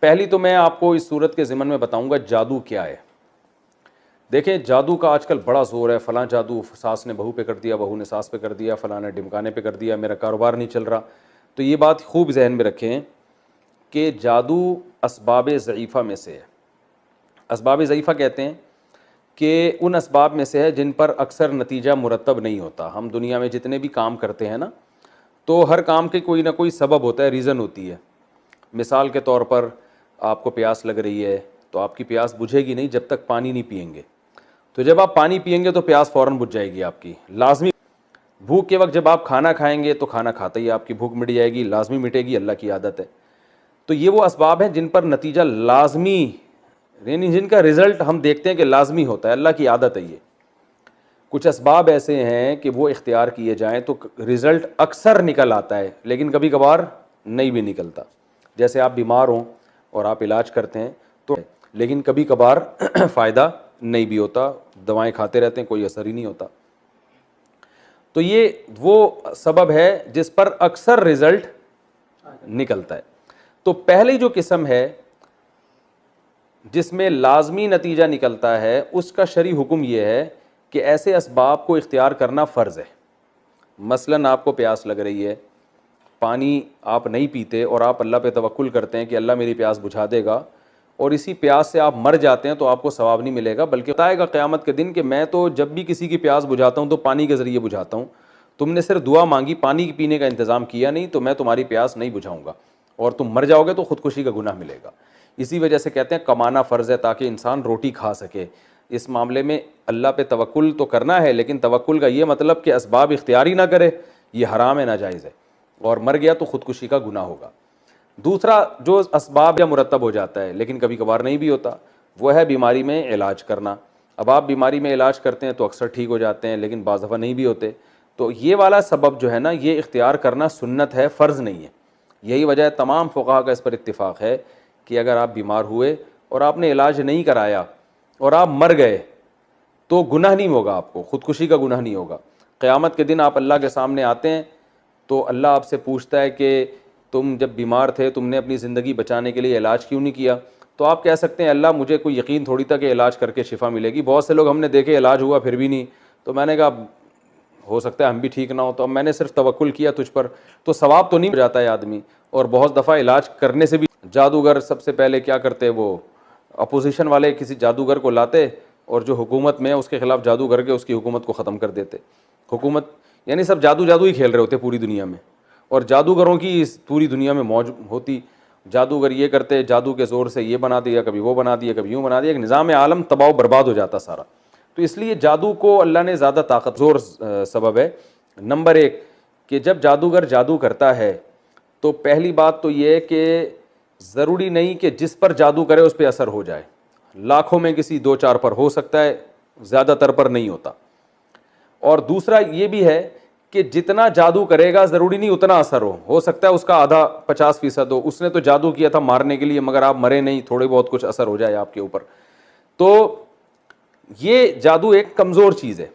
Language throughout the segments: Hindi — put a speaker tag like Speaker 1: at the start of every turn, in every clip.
Speaker 1: पहली तो मैं आपको इस सूरत के ज़िमन में बताऊंगा जादू क्या है। देखें, जादू का आजकल बड़ा ज़ोर है, फ़लाँ जादू सास ने बहू पे कर दिया, बहू ने सास पे कर दिया, फ़लाँ ने ढिमकाने पे कर दिया, मेरा कारोबार नहीं चल रहा। तो ये बात खूब जहन में रखें कि जादू असबाब ज़ईफ़ा में से है। असबाब ज़ईफ़ा कहते हैं कि उन असबाब में से है जिन पर अक्सर नतीजा मुरतब नहीं होता। हम दुनिया में जितने भी काम करते हैं ना, तो हर काम के कोई ना कोई सबब होता है, रीज़न होती है। मिसाल के तौर पर आपको प्यास लग रही है, तो आपकी प्यास बुझेगी नहीं जब तक पानी नहीं पिएंगे। तो जब आप पानी पिएंगे तो प्यास फ़ौरन बुझ जाएगी आपकी, लाजमी। भूख के वक्त जब आप खाना खाएंगे तो खाना खाते ही आपकी भूख मिट जाएगी, लाजमी मिटेगी, अल्लाह की आदत है। तो ये वो असबाब हैं जिन पर नतीजा लाजमी, यानी जिनका रिज़ल्ट हम देखते हैं कि लाजमी होता है, अल्लाह की आदत है ये। कुछ असबाब ऐसे हैं कि वो इख्तियार किए जाएं तो रिज़ल्ट अक्सर निकल आता है, लेकिन कभी कभार नहीं भी निकलता। जैसे आप बीमार हों और आप इलाज करते हैं तो, लेकिन कभी कभार फ़ायदा नहीं भी होता, दवाएं खाते रहते हैं, कोई असर ही नहीं होता। तो ये वो सबब है जिस पर अक्सर रिज़ल्ट निकलता है। तो पहली जो किस्म है जिसमें लाजमी नतीजा निकलता है, उसका शरई हुक्म यह है कि ऐसे असबाब को इख्तियार करना फ़र्ज़ है। मसलन आपको प्यास लग रही है, पानी आप नहीं पीते और आप अल्लाह पे तवक्कुल करते हैं कि अल्लाह मेरी प्यास बुझा देगा, और इसी प्यास से आप मर जाते हैं तो आपको सवाब नहीं मिलेगा, बल्कि बताएगा क़यामत के दिन कि मैं तो जब भी किसी की प्यास बुझाता हूँ तो पानी के ज़रिए बुझाता हूँ, तुमने सिर्फ दुआ मांगी, पानी पीने का इंतज़ाम किया नहीं, तो मैं तुम्हारी प्यास नहीं बुझाऊँगा और तुम मर जाओगे तो ख़ुदकुशी का गुनाह मिलेगा। इसी वजह से कहते हैं कमाना फ़र्ज़ है ताकि इंसान रोटी खा सके। इस मामले में अल्लाह पे तवक्कुल तो करना है, लेकिन तवक्कुल का ये मतलब कि असबाब इख्तियारी ना करे, ये हराम है, नाजायज़ है, और मर गया तो ख़ुदकुशी का गुनाह होगा। दूसरा जो असबाब या मुरतब हो जाता है लेकिन कभी कभार नहीं भी होता, वो है बीमारी में इलाज करना। अब आप बीमारी में इलाज करते हैं तो अक्सर ठीक हो जाते हैं, लेकिन बाज़ दफ़ा नहीं भी होते। तो ये वाला सबब जो है ना, ये इख्तियार करना सुन्नत है, फ़र्ज़ नहीं है। यही वजह है, तमाम फ़ुक़हा का इस पर इत्तिफ़ाक़ है कि अगर आप बीमार हुए और आपने इलाज नहीं कराया और आप मर गए तो गुनाह नहीं होगा, आपको ख़ुदकुशी का गुनाह नहीं होगा। क़यामत के दिन आप अल्लाह के सामने आते हैं तो अल्लाह आपसे पूछता है कि तुम जब बीमार थे तुमने अपनी ज़िंदगी बचाने के लिए इलाज क्यों नहीं किया? तो आप कह सकते हैं अल्लाह मुझे कोई यकीन थोड़ी था कि इलाज करके शिफा मिलेगी, बहुत से लोग हमने देखे इलाज हुआ फिर भी नहीं। तो मैंने कहा हो सकता है हम भी ठीक ना हो, तो अब मैंने सिर्फ तवक्कुल किया तुझ पर, तो सवाब तो नहीं हो जाता है आदमी। और बहुत दफ़ा इलाज करने से भी जादूगर सबसे पहले क्या करते, वो अपोजिशन वाले किसी जादूगर को लाते और जो हुकूमत में है उसके ख़िलाफ़ जादू करके उसकी हुकूमत को ख़त्म कर देते। हुकूमत यानी सब जादू जादू ही खेल रहे होते पूरी दुनिया में, और जादूगरों की इस पूरी दुनिया में मौज होती। जादूगर ये करते, जादू के ज़ोर से ये बना दिया, कभी वो बना दिया, कभी यूँ बना दिया, एक निज़ाम आलम तबाह बर्बाद हो जाता सारा। तो इसलिए जादू को अल्लाह ने ज़्यादा ताकतवर सबब है। नंबर एक कि जब जादूगर जादू करता है तो पहली बात तो ये है कि ज़रूरी नहीं कि जिस पर जादू करे उस पर असर हो जाए। लाखों में किसी दो चार पर हो सकता है, ज़्यादातर पर नहीं होता। और दूसरा ये भी है कि जितना जादू करेगा ज़रूरी नहीं उतना असर हो सकता है उसका आधा 50% हो। उसने तो जादू किया था मारने के लिए, मगर आप मरे नहीं, थोड़े बहुत कुछ असर हो जाए आपके ऊपर। तो ये जादू एक कमज़ोर चीज़ है।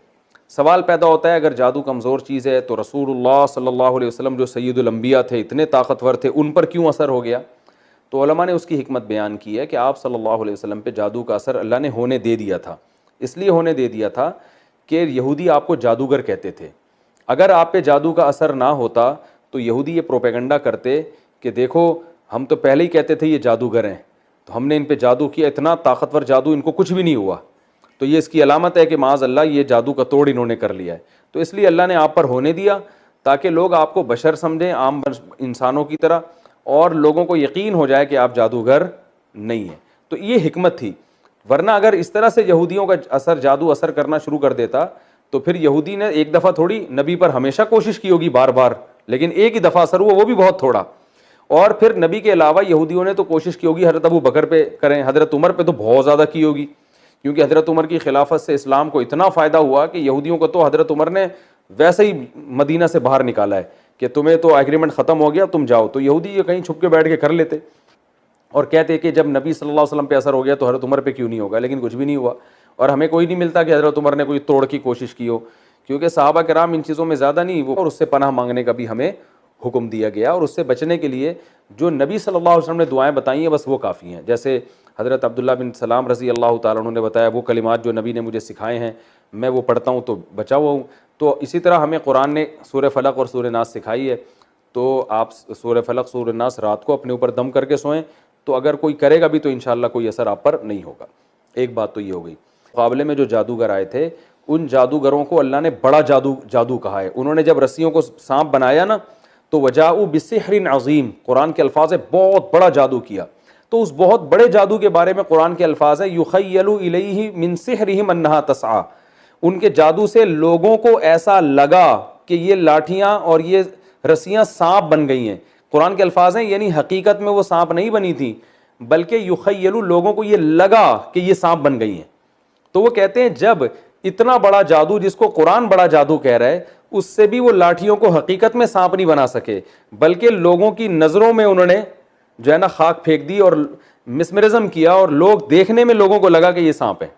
Speaker 1: सवाल पैदा होता है, अगर जादू कमज़ोर चीज़ है तो रसूलुल्लाह सल्लल्लाहु अलैहि वसल्लम जो सय्यदुल अंबिया थे, इतने ताकतवर थे, उन पर क्यों असर हो गया? तो उलमा ने उसकी हिकमत बयान की है कि आप सल्लल्लाहु अलैहि वसल्लम पे जादू का असर अल्लाह ने होने दे दिया था। इसलिए होने दे दिया था कि यहूदी आपको जादूगर कहते थे। अगर आप पे जादू का असर ना होता तो यहूदी ये प्रोपेगेंडा करते कि देखो हम तो पहले ही कहते थे ये जादूगर हैं, तो हमने इन पे जादू किया, इतना ताकतवर जादू, इनको कुछ भी नहीं हुआ, तो ये इसकी अलामत है कि माज़ अल्लाह ये जादू का तोड़ इन्होंने कर लिया है। तो इसलिए अल्लाह ने आप पर होने दिया ताकि लोग आपको बशर समझें, आम इंसानों की तरह, और लोगों को यकीन हो जाए कि आप जादूगर नहीं हैं। तो ये हिकमत थी। वरना अगर इस तरह से यहूदियों का असर, जादू असर करना शुरू कर देता तो फिर यहूदी ने एक दफ़ा थोड़ी, नबी पर हमेशा कोशिश की होगी बार बार, लेकिन एक ही दफ़ा असर हुआ, वो भी बहुत थोड़ा। और फिर नबी के अलावा यहूदियों ने तो कोशिश की होगी हज़रत अबू बकर पे करें, हज़रत उमर पे तो बहुत ज़्यादा की होगी, क्योंकि हज़रत उमर की खिलाफत से इस्लाम को इतना फ़ायदा हुआ कि यहूदियों को तो हज़रत उमर ने वैसे ही मदीना से बाहर निकाला है कि तुम्हें तो एग्रीमेंट ख़त्म हो गया, तुम जाओ। तो यहूदी ये कहीं छुप के बैठ के कर लेते और कहते कि जब नबी सल्लल्लाहु अलैहि वसल्लम पे असर हो गया तो हज़रत उमर पे क्यों नहीं होगा, लेकिन कुछ भी नहीं हुआ। और हमें कोई नहीं मिलता कि हज़रत उमर ने कोई तोड़ की कोशिश की हो, क्योंकि सहाबा किराम इन चीज़ों में ज़्यादा नहीं वो, और उससे पनाह मांगने का भी हमें हुक्म दिया गया, और उससे बचने के लिए जो नबी सल्लल्लाहु अलैहि वसल्लम ने दुआएं बताई हैं बस वो काफ़ी हैं। जैसे हज़रत अब्दुल्ला बिन सलाम रज़ी अल्लाह ताला अन्हु ने बताया, वो कलिमात जो नबी ने मुझे सिखाए हैं मैं वो पढ़ता हूँ तो बचा हुआ हूँ। तो इसी तरह हमें कुरान ने सूरह फलक और सूरह नास सिखाई है, तो आप सूरह फलक सूरह नास रात को अपने ऊपर दम करके सोएं, तो अगर कोई करेगा भी तो इंशाअल्लाह कोई असर आप पर नहीं होगा। एक बात तो ये हो गई। मुकाबले में जो जादूगर आए थे उन जादूगरों को अल्लाह ने बड़ा जादू कहा है। उन्होंने जब रस्सियों को सांप बनाया ना तो वजाऊ बिसिहरिन अज़ीम, कुरान के अल्फाज है बहुत बड़ा जादू किया। तो उस बहुत बड़े जादू के बारे में कुरान के अल्फाज है युखय्यलु इलैहि मिन सिहरिहिम अन्नहा तसआ, उनके जादू से लोगों को ऐसा लगा कि ये लाठियां और ये रस्सियां सांप बन गई हैं। कुरान के अल्फाज हैं, यानी हकीकत में वो सांप नहीं बनी थी, बल्कि युखय्यलु, लोगों को ये लगा कि ये सांप बन गई हैं। तो वो कहते हैं जब इतना बड़ा जादू, जिसको कुरान बड़ा जादू कह रहा है, उससे भी वो लाठियों को हकीकत में सांप नहीं बना सके, बल्कि लोगों की नज़रों में उन्होंने जो है ना खाक फेंक दी और मिसमरिज्म किया, और लोग देखने में लोगों को लगा कि ये सांप है।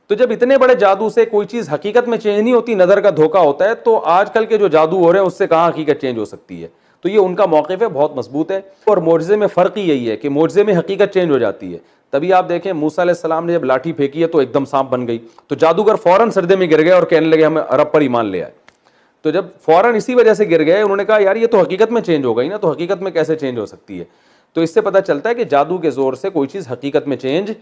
Speaker 1: तो जब इतने बड़े जादू से कोई चीज़ हकीकत में चेंज नहीं होती, नज़र का धोखा होता है, तो आजकल के जो जादू हो रहे हैं उससे कहाँ हकीकत चेंज हो सकती है। तो ये उनका मौक़िफ़ है, बहुत मजबूत है। और मोज़े में फ़र्क ही यही है कि मोज़े में हकीकत चेंज हो जाती है। तभी आप देखें मूसा अलैहिस्सलाम ने जब लाठी फेंकी है तो एकदम सांप बन गई, तो जादूगर फ़ौरन सर्दे में गिर गए और कहने लगे हमें अरब पर ईमान ले आए। तो जब फ़ौरन इसी वजह से गिर गए, उन्होंने कहा यार ये तो हकीकत में चेंज हो गई ना, तो हकीकत में कैसे चेंज हो सकती है। तो इससे पता चलता है कि जादू के ज़ोर से कोई चीज़ हकीकत में चेंज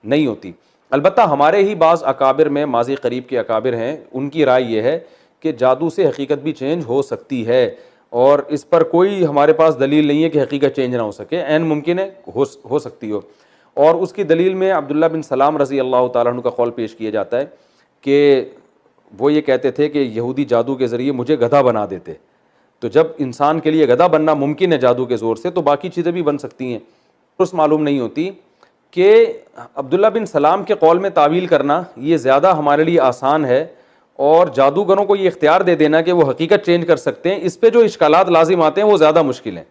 Speaker 1: नहीं होती। अलबत्ता हमारे ही बाज़ अकाबिर में, माजी करीब के अकाबिर हैं, उनकी राय यह है कि जादू से हकीकत भी चेंज हो सकती है, और इस पर कोई हमारे पास दलील नहीं है कि हकीकत चेंज ना हो सके, ऐन मुमकिन है हो सकती हो। और उसकी दलील में अब्दुल्ला बिन सलाम रज़ी अल्लाह ताला अन्हु का कौल पेश किया जाता है कि वो ये कहते थे कि यहूदी जादू के ज़रिए मुझे गधा बना देते। तो जब इंसान के लिए गधा बनना मुमकिन है जादू के ज़ोर से, तो बाकी चीज़ें भी बन सकती हैं। उस मालूम नहीं होती कि अब्दुल्ला बिन सलाम के कौल में तावील करना ये ज़्यादा हमारे लिए आसान है, और जादूगरों को ये इख्तियार दे देना कि वो हकीकत चेंज कर सकते हैं, इस पर जो इश्कालात लाजिम आते हैं वो ज़्यादा मुश्किल हैं।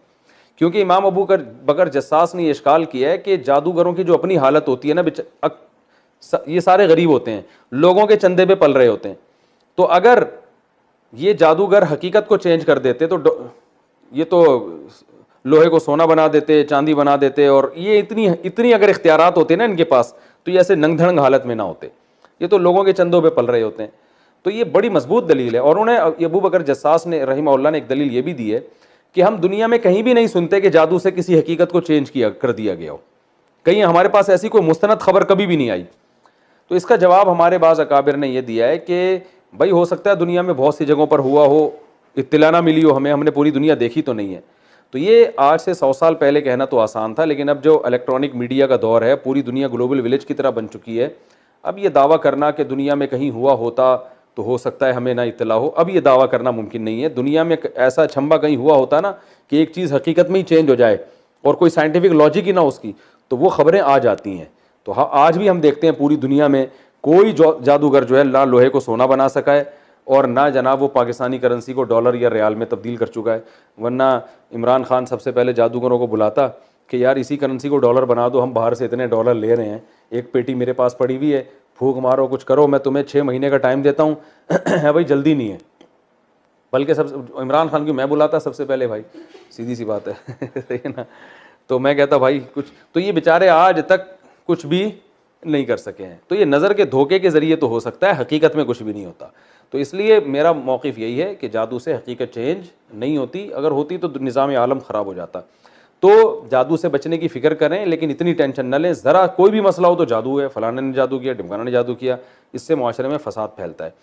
Speaker 1: क्योंकि इमाम अबू बकर जस्सास ने ये इश्काल किया है कि जादूगरों की जो अपनी हालत होती है ना, ये सारे गरीब होते हैं, लोगों के चंदे पे पल रहे होते हैं। तो अगर ये जादूगर हकीकत को चेंज कर देते तो ये तो लोहे को सोना बना देते, चांदी बना देते, और ये इतनी अगर इख्तियारात होते ना इनके पास, तो ये ऐसे नंग धड़ंग हालत में ना होते। ये तो लोगों के चंदों पे पल रहे होते हैं। तो ये बड़ी मजबूत दलील है। और उन्हें अबू बकर जस्सास ने रहिमहुल्लाह ने एक दलील ये भी दी है कि हम दुनिया में कहीं भी नहीं सुनते कि जादू से किसी हकीकत को चेंज कर दिया गया हो, कहीं हमारे पास ऐसी कोई मुस्तनद खबर कभी भी नहीं आई। तो इसका जवाब हमारे बाज़ अकाबिर ने यह दिया है कि भाई हो सकता है दुनिया में बहुत सी जगहों पर हुआ हो, इत्तिला ना मिली हो हमें, हमने पूरी दुनिया देखी तो नहीं है। तो ये आज से 100 साल पहले कहना तो आसान था, लेकिन अब जो इलेक्ट्रॉनिक मीडिया का दौर है, पूरी दुनिया ग्लोबल विलेज की तरह बन चुकी है। अब ये दावा करना कि दुनिया में कहीं हुआ होता तो हो सकता है हमें ना इत्तला हो, अब ये दावा करना मुमकिन नहीं है। दुनिया में ऐसा छंबा कहीं हुआ होता ना कि एक चीज़ हकीकत में ही चेंज हो जाए और कोई साइंटिफिक लॉजिक ही ना उसकी, तो वो खबरें आ जाती हैं। तो हाँ, आज भी हम देखते हैं पूरी दुनिया में कोई जादूगर जो है ना लोहे को सोना बना सका है, और ना जनाब वो पाकिस्तानी करेंसी को डॉलर या रियाल में तब्दील कर चुका है। वरना इमरान खान सबसे पहले जादूगरों को बुलाता कि यार इसी करेंसी को डॉलर बना दो, हम बाहर से इतने डॉलर ले रहे हैं, एक पेटी मेरे पास पड़ी हुई है, फूक मारो कुछ करो, मैं तुम्हें 6 महीने का टाइम देता हूँ। है भाई, जल्दी नहीं है। बल्कि सब इमरान खान की मैं बुलाता सबसे पहले, भाई सीधी सी बात है। सही है ना। तो मैं कहता भाई कुछ, तो ये बेचारे आज तक कुछ भी नहीं कर सके हैं। तो ये नज़र के धोखे के ज़रिए तो हो सकता है, हकीकत में कुछ भी नहीं होता। तो इसलिए मेरा मौक़िफ़ यही है कि जादू से हकीकत चेंज नहीं होती, अगर होती तो निज़ाम आलम ख़राब हो जाता। तो जादू से बचने की फ़िक्र करें, लेकिन इतनी टेंशन न लें। ज़रा कोई भी मसला हो तो जादू है, फ़लाने ने जादू किया, ढिमकाना ने जादू किया, इससे मुआशरे में फ़साद फैलता है।